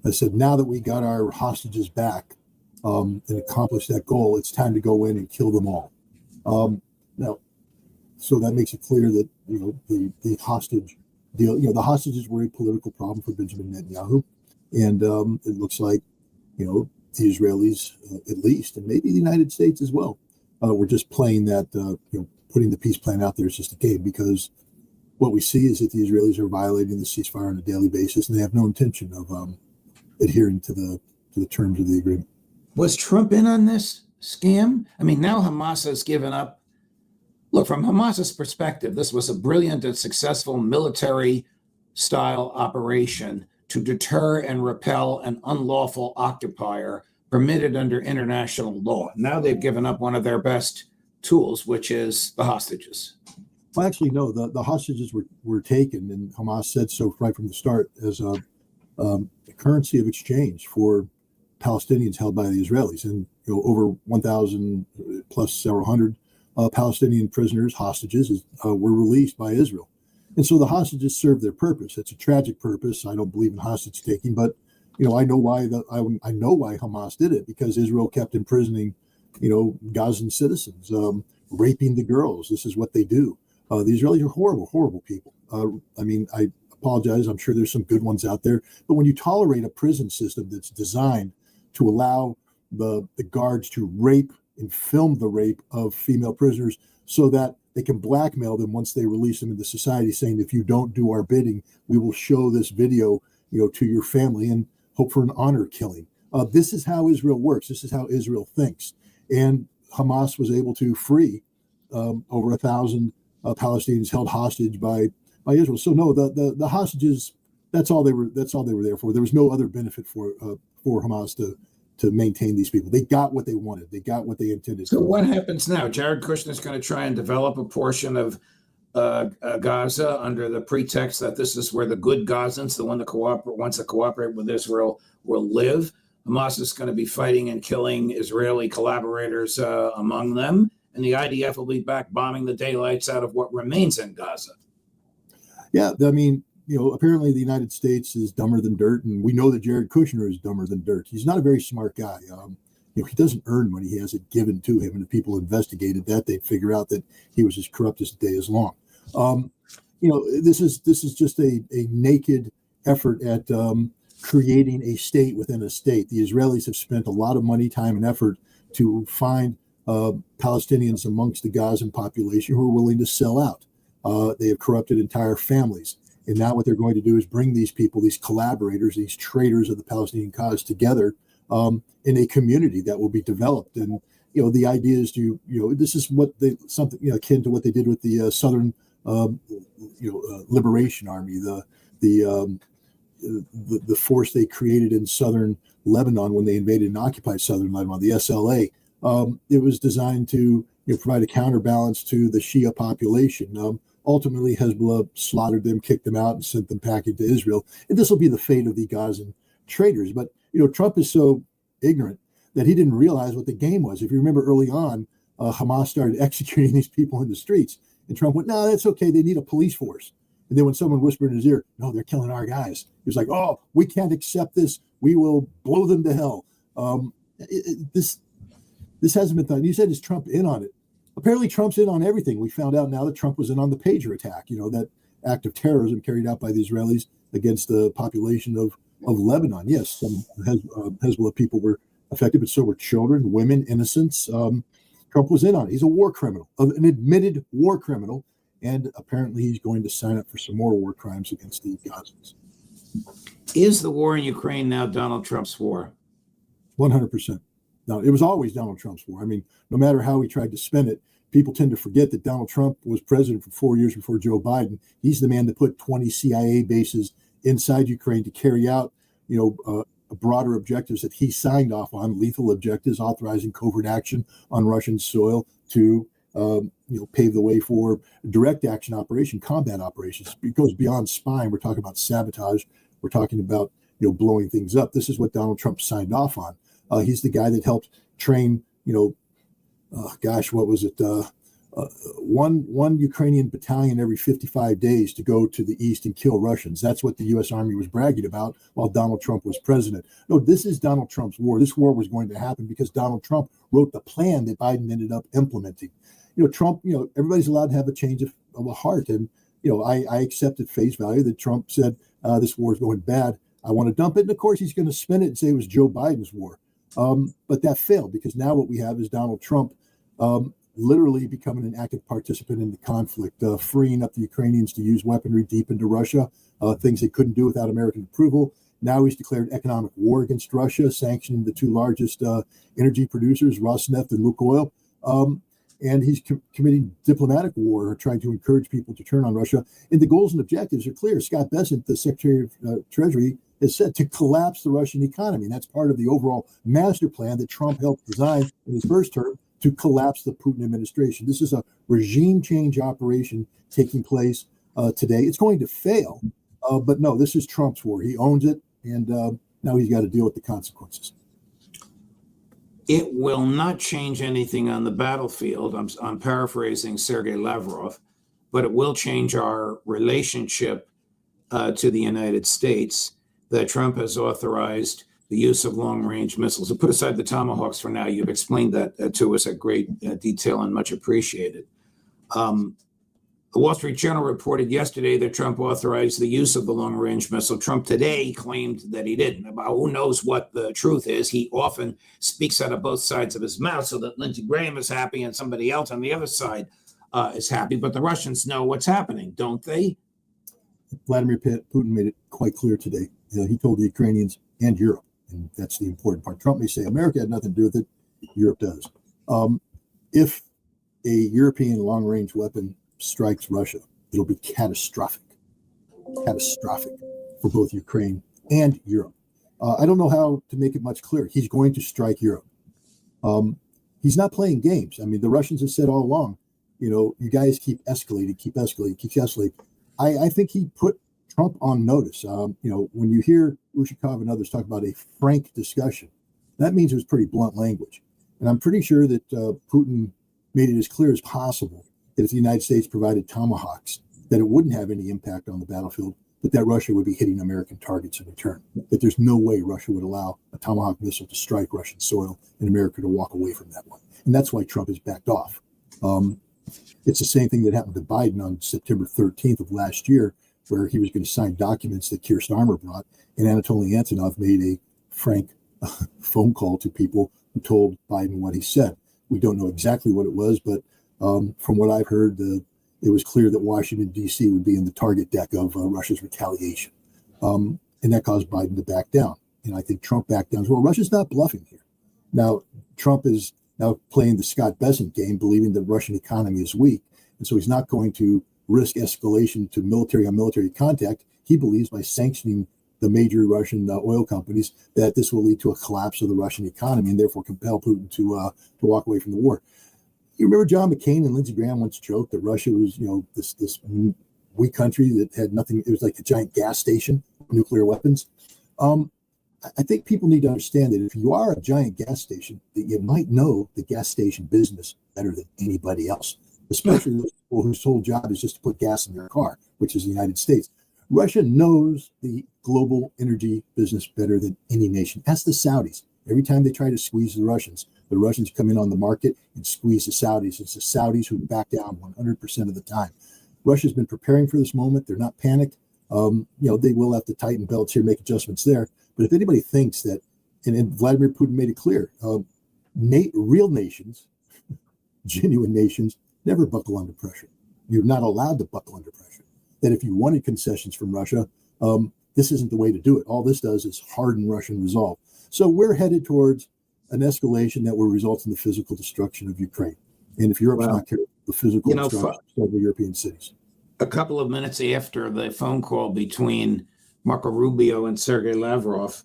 I said, now that we got our hostages back and accomplished that goal, it's time to go in and kill them all. Now, so that makes it clear that the hostage deal, the hostages were a political problem for Benjamin Netanyahu, and it looks like the Israelis at least, and maybe the United States as well, were just playing that putting the peace plan out there is just a game, because what we see is that the Israelis are violating the ceasefire on a daily basis, and they have no intention of adhering to the terms of the agreement. Was Trump in on this scam? I mean, now Hamas has given up. Look, from Hamas's perspective, this was a brilliant and successful military-style operation to deter and repel an unlawful occupier permitted under international law. Now they've given up one of their best tools, which is the hostages. Well, actually, no, the hostages were taken, and Hamas said so right from the start, as a currency of exchange for Palestinians held by the Israelis. And over 1,000 plus several hundred Palestinian prisoners, hostages, were released by Israel. And so the hostages served their purpose. It's a tragic purpose. I don't believe in hostage taking, but I know why I know why Hamas did it, because Israel kept imprisoning Gazan citizens, raping the girls. This is what they do. The Israelis are horrible, horrible people. I apologize. I'm sure there's some good ones out there, but when you tolerate a prison system that's designed to allow the guards to rape and film the rape of female prisoners so that they can blackmail them once they release them into society, saying, if you don't do our bidding, we will show this video, to your family and hope for an honor killing. This is how Israel works. This is how Israel thinks. And Hamas was able to free over 1,000 Palestinians held hostage by Israel. So no, the hostages, that's all they were there for. There was no other benefit for Hamas to maintain these people. They got what they wanted. They got what they intended. So what happens now? Jared Kushner's going to try and develop a portion of Gaza under the pretext that this is where the good Gazans, the one that wants to cooperate with Israel, will live. Hamas is going to be fighting and killing Israeli collaborators among them, and the IDF will be back bombing the daylights out of what remains in Gaza. Yeah, apparently the United States is dumber than dirt, and we know that Jared Kushner is dumber than dirt. He's not a very smart guy. He doesn't earn money; he has it given to him. And if people investigated that, they'd figure out that he was as corrupt as the day is long. This is just a naked effort at creating a state within a state. The Israelis have spent a lot of money, time, and effort to find Palestinians amongst the Gazan population who are willing to sell out. They have corrupted entire families. And now what they're going to do is bring these people, these collaborators, these traitors of the Palestinian cause together in a community that will be developed. And, the idea is this is something akin to what they did with the Southern Liberation Army, the force they created in Southern Lebanon when they invaded and occupied Southern Lebanon, the SLA. It was designed to provide a counterbalance to the Shia population. Ultimately, Hezbollah slaughtered them, kicked them out, and sent them back into Israel. And this will be the fate of the Gazan traitors. But, Trump is so ignorant that he didn't realize what the game was. If you remember early on, Hamas started executing these people in the streets. And Trump went, no, that's okay. They need a police force. And then when someone whispered in his ear, no, they're killing our guys, he was like, oh, we can't accept this. We will blow them to hell. This hasn't been done. You said, is Trump in on it? Apparently, Trump's in on everything. We found out now that Trump was in on the pager attack, that act of terrorism carried out by the Israelis against the population of Lebanon. Yes, some Hezbollah people were affected, but so were children, women, innocents. Trump was in on it. He's a war criminal, an admitted war criminal, and apparently he's going to sign up for some more war crimes against the Gazans. Is the war in Ukraine now Donald Trump's war? 100%. Now, it was always Donald Trump's war. I mean, no matter how he tried to spin it, people tend to forget that Donald Trump was president for 4 years before Joe Biden. He's the man that put 20 CIA bases inside Ukraine to carry out, broader objectives that he signed off on, lethal objectives, authorizing covert action on Russian soil to, pave the way for direct action operation, combat operations. It goes beyond spying. We're talking about sabotage. We're talking about, blowing things up. This is what Donald Trump signed off on. He's the guy that helped train, what was it? one Ukrainian battalion every 55 days to go to the east and kill Russians. That's what the U.S. Army was bragging about while Donald Trump was president. No, this is Donald Trump's war. This war was going to happen because Donald Trump wrote the plan that Biden ended up implementing. Trump, everybody's allowed to have a change of a heart. And, I accept at face value that Trump said this war is going bad. I want to dump it. And of course, he's going to spin it and say it was Joe Biden's war. But that failed because now what we have is Donald Trump literally becoming an active participant in the conflict, freeing up the Ukrainians to use weaponry deep into Russia, things they couldn't do without American approval. Now he's declared economic war against Russia, sanctioning the two largest energy producers, Rosneft and Lukoil. And he's committing diplomatic war, trying to encourage people to turn on Russia. And the goals and objectives are clear. Scott Bessent, the Secretary of Treasury, has said to collapse the Russian economy. And that's part of the overall master plan that Trump helped design in his first term to collapse the Putin administration. This is a regime change operation taking place today. It's going to fail. But no, this is Trump's war. He owns it. And now he's got to deal with the consequences. It will not change anything on the battlefield. I'm paraphrasing Sergei Lavrov, but it will change our relationship to the United States, that Trump has authorized the use of long-range missiles. So put aside the Tomahawks for now. You've explained that to us at great detail and much appreciated. The Wall Street Journal reported yesterday that Trump authorized the use of the long-range missile. Trump today claimed that he didn't. About who knows what the truth is. He often speaks out of both sides of his mouth so that Lindsey Graham is happy and somebody else on the other side is happy. But the Russians know what's happening, don't they? Vladimir Putin made it quite clear today. He told the Ukrainians and Europe, and that's the important part. Trump may say America had nothing to do with it. Europe does. If a European long-range weapon strikes Russia, it'll be catastrophic for both Ukraine and Europe. I don't know how to make it much clearer. He's going to strike Europe. He's not playing games. I mean, the Russians have said all along, you guys keep escalating. I think he put Trump on notice. When you hear Ushakov and others talk about a frank discussion, that means it was pretty blunt language. And I'm pretty sure that Putin made it as clear as possible that if the United States provided Tomahawks, that it wouldn't have any impact on the battlefield, but that Russia would be hitting American targets in return. That there's no way Russia would allow a Tomahawk missile to strike Russian soil and America to walk away from that one. And that's why Trump has backed off. It's the same thing that happened to Biden on September 13th of last year, where he was going to sign documents that Keir Starmer brought, and Anatoly Antonov made a frank phone call to people who told Biden what he said. We don't know exactly what it was, but from what I've heard, it was clear that Washington, D.C. would be in the target deck of Russia's retaliation. And that caused Biden to back down. And I think Trump backed down as well. Russia's not bluffing here. Now, Trump is now playing the Scott Bessent game, believing the Russian economy is weak. And so he's not going to risk escalation to military-on-military contact. He believes by sanctioning the major Russian oil companies that this will lead to a collapse of the Russian economy and therefore compel Putin to walk away from the war. You remember John McCain and Lindsey Graham once joked that Russia was, this weak country that had nothing. It was like a giant gas station with nuclear weapons. I think people need to understand that if you are a giant gas station, that you might know the gas station business better than anybody else, especially those people whose sole job is just to put gas in their car, which is the United States. Russia knows the global energy business better than any nation. Ask the Saudis. Every time they try to squeeze the Russians come in on the market and squeeze the Saudis. It's the Saudis who back down 100% of the time. Russia's been preparing for this moment. They're not panicked. They will have to tighten belts here, make adjustments there. But if anybody thinks that, and Vladimir Putin made it clear, real nations, genuine nations, never buckle under pressure. You're not allowed to buckle under pressure. That if you wanted concessions from Russia, this isn't the way to do it. All this does is harden Russian resolve. So we're headed towards an escalation that will result in the physical destruction of Ukraine. And if Europe's not careful, the physical destruction of several European cities. A couple of minutes after the phone call between Marco Rubio and Sergei Lavrov,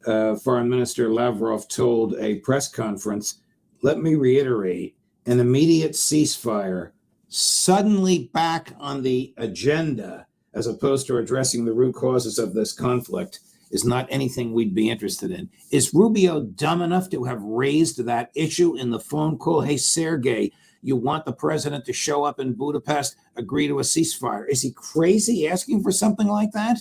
Foreign Minister Lavrov told a press conference, let me reiterate, an immediate ceasefire suddenly back on the agenda as opposed to addressing the root causes of this conflict is not anything we'd be interested in. Is Rubio dumb enough to have raised that issue in the phone call? Hey, Sergei, You want the president to show up in Budapest, agree to a ceasefire. Is he crazy asking for something like that?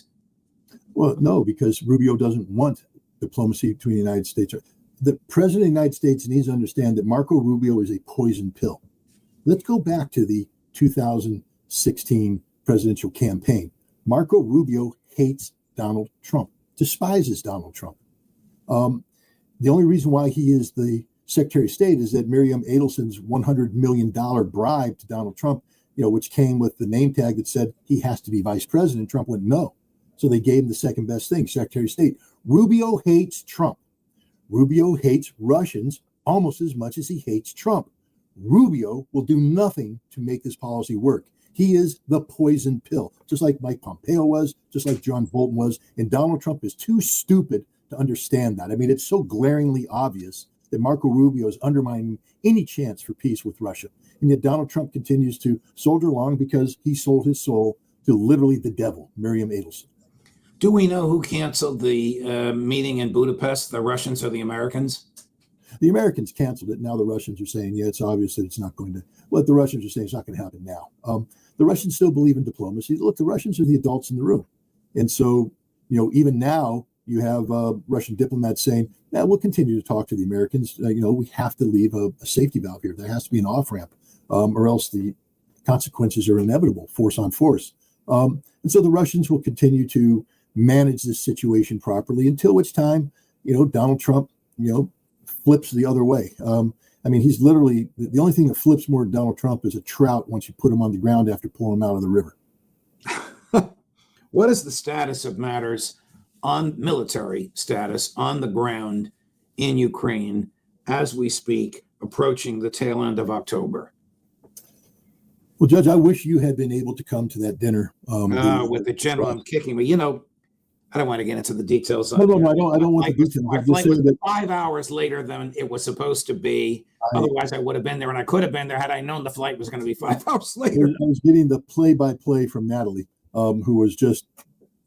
Well, no, because Rubio doesn't want diplomacy between the United States. The president of the United States needs to understand that Marco Rubio is a poison pill. Let's go back to the 2016 presidential campaign. Marco Rubio hates Donald Trump, despises Donald Trump. The only reason why he is the Secretary of State is that Miriam Adelson's $100 million bribe to Donald Trump, which came with the name tag that said he has to be vice president. Trump went no. So they gave him the second best thing, Secretary of State. Rubio hates Trump. Rubio hates Russians almost as much as he hates Trump. Rubio will do nothing to make this policy work. He is the poison pill, just like Mike Pompeo was, just like John Bolton was. And Donald Trump is too stupid to understand that. I mean, it's so glaringly obvious that Marco Rubio is undermining any chance for peace with Russia. And yet Donald Trump continues to soldier along because he sold his soul to literally the devil, Miriam Adelson. Do we know who canceled the meeting in Budapest, the Russians or the Americans? The Americans canceled it. Now the Russians are saying, yeah, it's obvious that it's not going to. What the Russians are saying, it's not going to happen now. The Russians still believe in diplomacy. Look, the Russians are the adults in the room. And so, even now you have Russian diplomats saying, yeah, we'll continue to talk to the Americans. We have to leave a safety valve here. There has to be an off-ramp or else the consequences are inevitable, force on force. And so the Russians will continue to manage this situation properly until which time, Donald Trump, flips the other way. He's literally, the only thing that flips more than Donald Trump is a trout once you put him on the ground after pulling him out of the river. What is the status of matters on military status on the ground in Ukraine as we speak, approaching the tail end of October? Well, Judge, I wish you had been able to come to that dinner. With the general kicking me. I don't want to get into the details. No, I don't want the details. My flight was 5 hours later than it was supposed to be. Otherwise, I would have been there, and I could have been there had I known the flight was going to be 5 hours later. I was getting the play-by-play from Natalie, who was just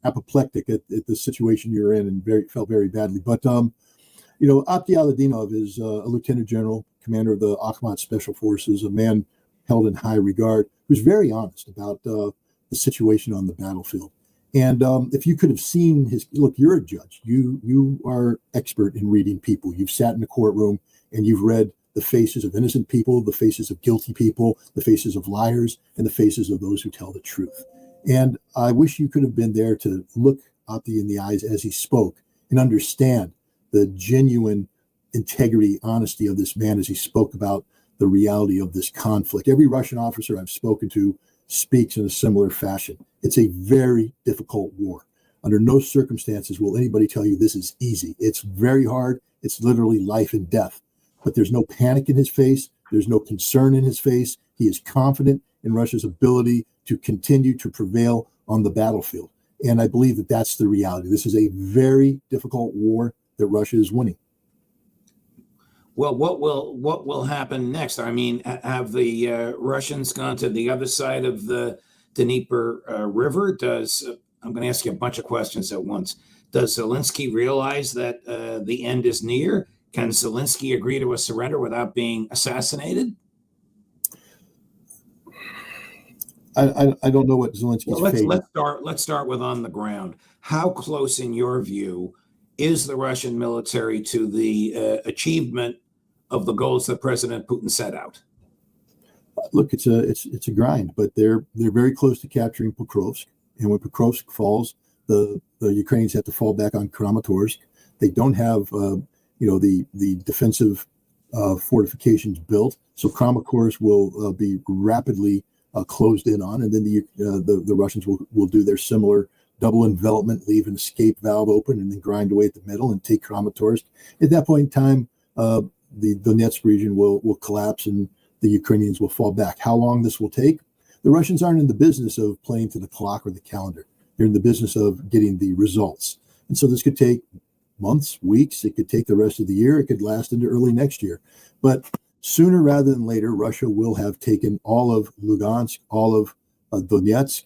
apoplectic at the situation you're in and felt very badly. But, Abdi Aladinov is a lieutenant general, commander of the Akhmat Special Forces, a man held in high regard, who's very honest about the situation on the battlefield. And if you could have seen look, you're a judge. You are expert in reading people. You've sat in a courtroom and you've read the faces of innocent people, the faces of guilty people, the faces of liars, and the faces of those who tell the truth. And I wish you could have been there to look Abdi in the eyes as he spoke and understand the genuine integrity, honesty of this man as he spoke about the reality of this conflict. Every Russian officer I've spoken to speaks in a similar fashion. It's a very difficult war. Under no circumstances will anybody tell you this is easy. It's very hard. It's literally life and death. But there's no panic in his face. There's no concern in his face. He is confident in Russia's ability to continue to prevail on the battlefield. And I believe that that's the reality. This is a very difficult war that Russia is winning. Well, what will happen next? I mean, have the Russians gone to the other side of the Dnieper River? I'm going to ask you a bunch of questions at once. Does Zelensky realize that the end is near? Can Zelensky agree to a surrender without being assassinated? I don't know what Zelensky's fate. Let's start with on the ground. How close, in your view, is the Russian military to the achievement of the goals that President Putin set out? Look, it's a grind, but they're very close to capturing Pokrovsk. And when Pokrovsk falls, the Ukrainians have to fall back on Kramatorsk. They don't have the defensive fortifications built, so Kramatorsk will be rapidly closed in on, and then the Russians will do their similar double envelopment, leave an escape valve open, and then grind away at the middle and take Kramatorsk. At that point in time, the Donetsk region will collapse and the Ukrainians will fall back. How long this will take? The Russians aren't in the business of playing to the clock or the calendar. They're in the business of getting the results. And so this could take months, weeks. It could take the rest of the year. It could last into early next year. But sooner rather than later, Russia will have taken all of Lugansk, all of Donetsk.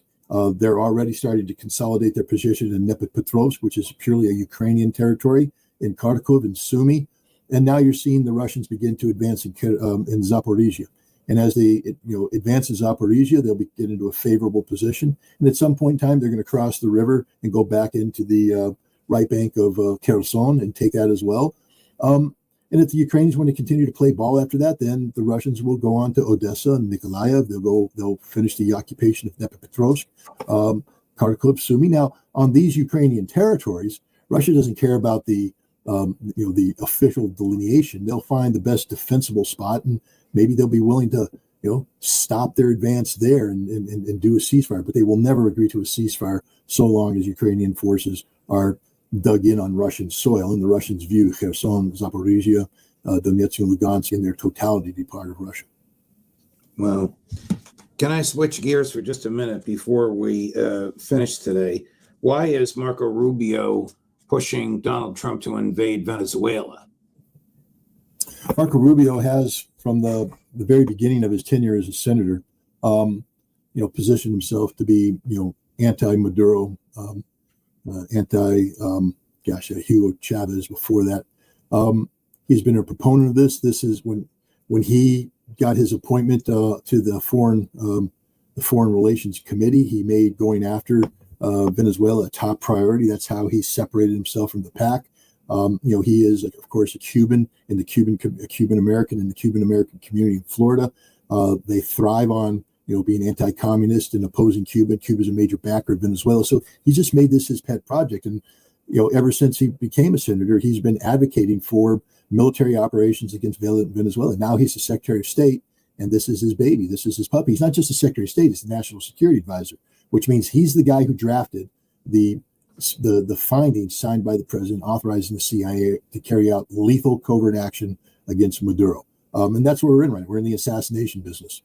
They're already starting to consolidate their position in Dnipropetrovsk, which is purely a Ukrainian territory, in Kharkov and Sumy. And now you're seeing the Russians begin to advance in Zaporizhia. And as they advance Zaporizhia, they'll get into a favorable position. And at some point in time, they're going to cross the river and go back into the right bank of Kherson and take that as well. And if the Ukrainians want to continue to play ball after that, then the Russians will go on to Odessa and Mykolaiv. They'll finish the occupation of Dnipropetrovsk, Kharkiv, Sumy. Now, on these Ukrainian territories, Russia doesn't care about the official delineation. They'll find the best defensible spot, and maybe they'll be willing to stop their advance there and do a ceasefire. But they will never agree to a ceasefire so long as Ukrainian forces are dug in on Russian soil, and the Russians view Kherson, Zaporizhia, Donetsk, and Lugansk in their totality to be part of Russia. Well, can I switch gears for just a minute before we finish today? Why is Marco Rubio pushing Donald Trump to invade Venezuela? Marco Rubio has, from the very beginning of his tenure as a senator, positioned himself to be, anti-Maduro, Hugo Chavez before that. He's been a proponent of this. This is when he got his appointment to the Foreign Relations Committee. He made going after Venezuela a top priority. That's how he separated himself from the pack. He is, of course, a Cuban and a Cuban American in the Cuban American community in Florida. They thrive on being anti-communist and opposing Cuba. Cuba's a major backer of Venezuela. So he just made this his pet project. And, ever since he became a senator, he's been advocating for military operations against Venezuela. Now he's the Secretary of State, and this is his baby. This is his puppy. He's not just the Secretary of State, he's the National Security Advisor, which means he's the guy who drafted the findings signed by the president authorizing the CIA to carry out lethal covert action against Maduro. And that's where we're in right now. We're in the assassination business.